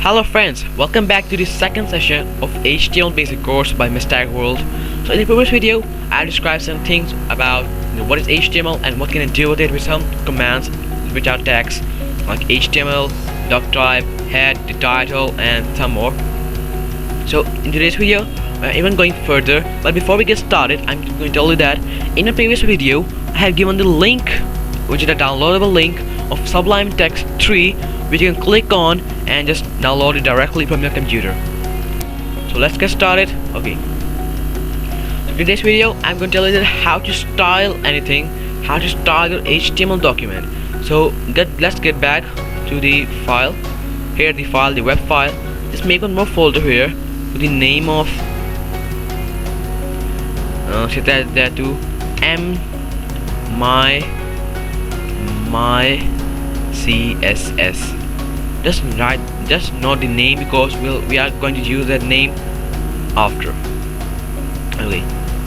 Hello friends, welcome back to the second session of HTML basic course by MESTAG World. So in the previous video, I described some things about what is HTML and what can I do with it with some commands which are tags like HTML, doctype, head, the title and some more. So in today's video, we're even going further, but before we get started, I'm going to tell you that in a previous video, I have given the link, which is a downloadable link of Sublime Text 3, which you can click on and just download it directly from your computer. So let's get started. Okay. So in today's video, I'm going to tell you that how to style anything, how to style your HTML document. So let's get back to the file. Here the file, the web file. Just make one more folder here with the name of set that to my CSS. Just not the name, because we are going to use that name after. Okay,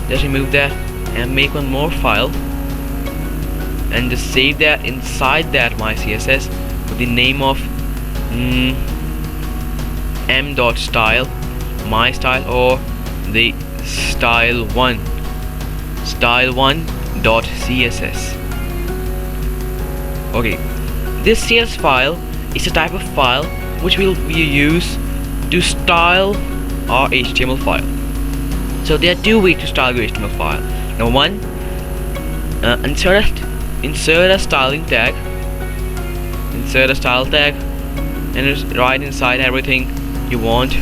just remove that and make one more file and just save that inside that my CSS with the name of m.style, my style, or the style1.css. Okay, this CSS file is a type of file which we use to style our HTML file. So there are two ways to style your HTML file. Number one, insert a styling tag, insert a style tag, and just write inside everything you want.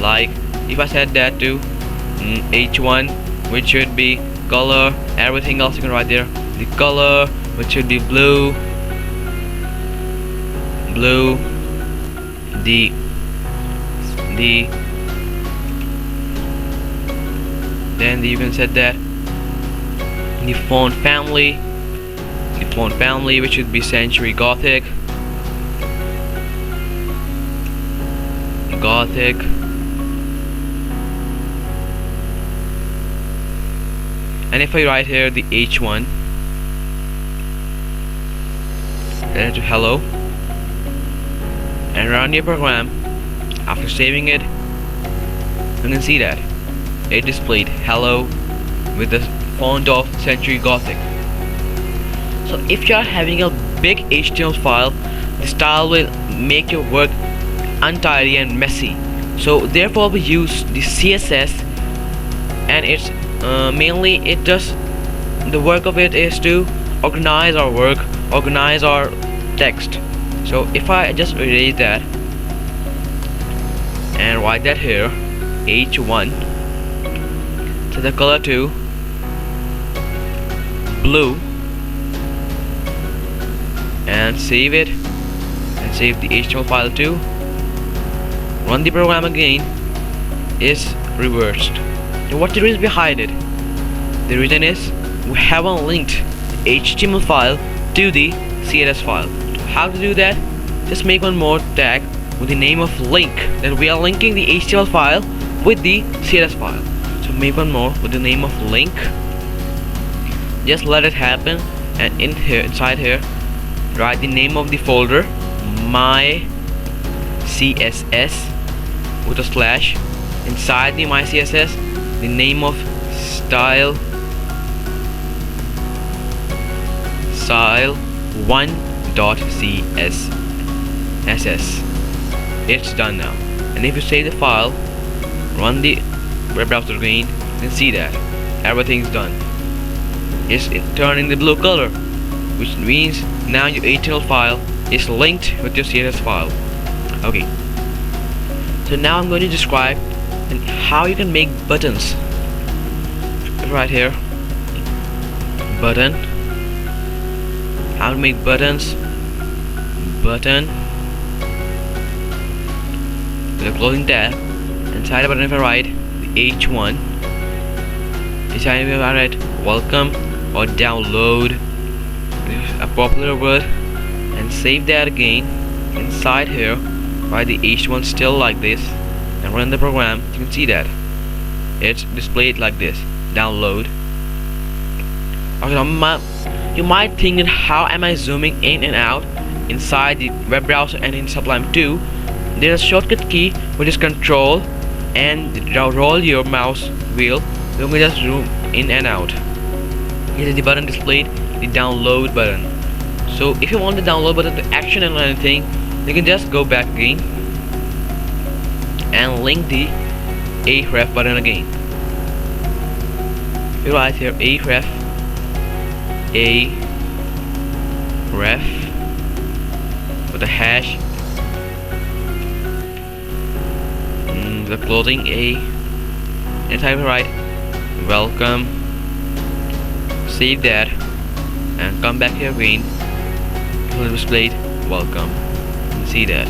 Like if I set that to h1, which should be color, everything else you can write there. The color, which should be blue, then you can set that the font family, which should be Century Gothic, and if I write here the h1, then to hello, and run your program. After saving it, you can see that it displayed hello with the font of Century Gothic. So if you are having a big HTML file, the style will make your work untidy and messy. So therefore we use the CSS, and it's mainly it does the work of it is to organize our work, organize our text. So if I just erase that and write that here h1, set the color to blue and save it, and save the HTML file to run the program again, is reversed. And what's the reason behind it? The reason is we haven't linked the HTML file to the CSS file. How to do that? Just make one more tag with the name of link, that we are linking the HTML file with the CSS file. So make one more with the name of link. Just let it happen, and inside here write the name of the folder, my CSS, with a slash. Inside the my CSS, the name of style1.css. It's done now. And if you save the file, run the web browser again, you can see that everything's done. It's turning the blue color, which means now your HTML file is linked with your CSS file. Okay, so now I'm going to describe how you can make buttons. Right here, button, how to make buttons, button with a closing tab. Inside the button, if I write the h1, inside if I write welcome or download, a popular word, and save that again. Inside here write the h1 still like this, and run the program. You can see that it's displayed like this, download. Okay, you might think that how am I zooming in and out inside the web browser and in Sublime 2, there's a shortcut key which is Control and roll your mouse wheel. You can just zoom in and out. Here is the button displayed, the download button. So if you want the download button to action or anything, you can just go back again and link the href button again. You write here href with a hash, the closing A, and type right welcome. Save that and come back here again. It will displayed welcome. See that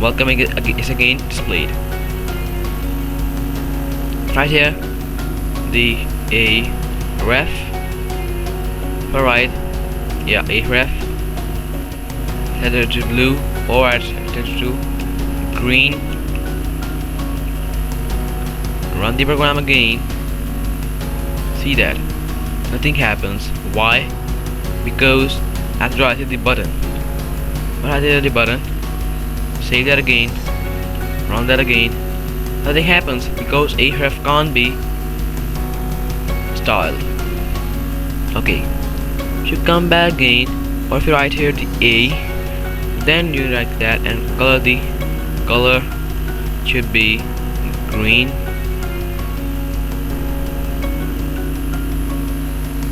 welcome is again displayed. Right here the href. Alright, yeah, href. Set it to blue or set it to green. Run the program again. See that nothing happens. Why? Because after I hit the button, when I hit the button, save that again, run that again, nothing happens because href can't be styled. Okay, if you come back again, or if you write here the A, then you write that and the color should be green.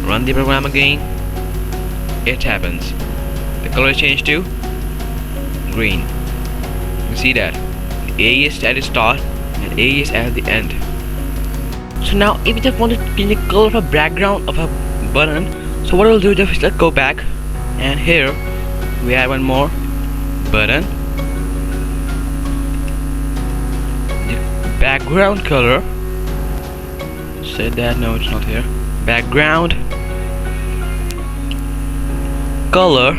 Run the program again. It happens. The color changed to green. You see that the A is at the start and A is at the end. So now if you just want to change the color of a background of a button, so what we'll do is just go back, and here we have one more button. The background color, say that, no, it's not here. Background color,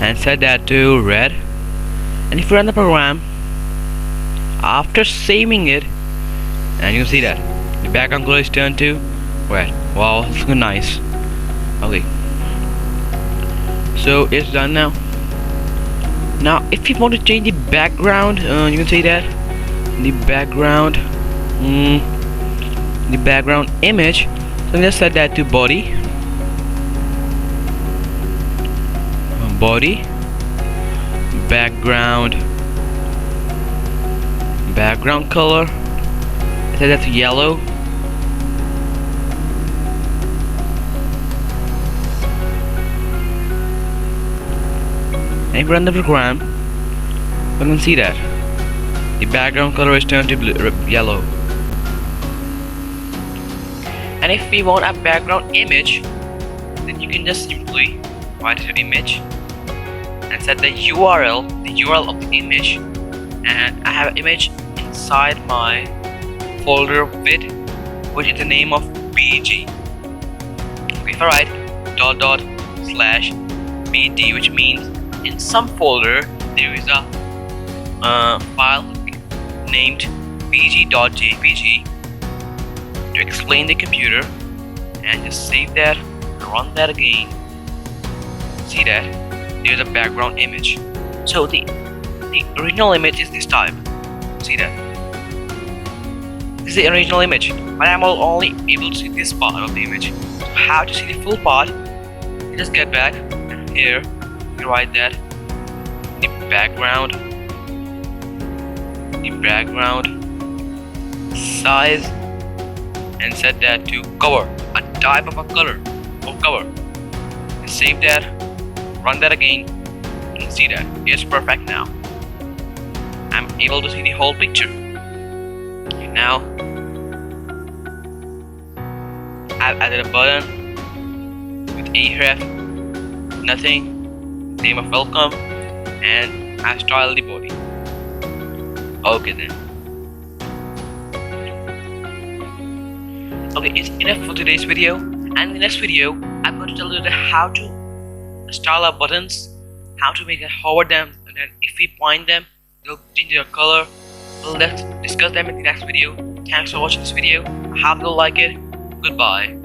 and set that to red. And if you run the program after saving it, and you can see that the background color is turned to red. Wow, it's looking nice. Okay, so it's done now. Now if you want to change the background, you can see that the background image, so just set that to body background color, set that to yellow. And if you run the program, you can see that the background color is turned to yellow. And if we want a background image, then you can just simply write an image and set the URL of the image. And I have an image inside my folder with which is the name of png. Okay, if I write //pt, which means in some folder there is a file named pg.jpg, to explain the computer, and just save that, run that again. See that there's a background image. So the original image is this type. See that this is the original image, but I'm only able to see this part of the image. So how to see the full part? You just get back, and here you write that the background size, and set that to cover, a type of a color or cover. And save that, run that again, and see that it's perfect now. I'm able to see the whole picture. Okay, now I've added a button with href, nothing, name of welcome, and I've styled the body. Okay then. Okay, it's enough for today's video, and in the next video I'm going to tell you how to style our buttons, how to make it hover them, and then if we point them they'll change their color. So let's discuss them in the next video. Thanks for watching this video. I hope you'll like it. Goodbye.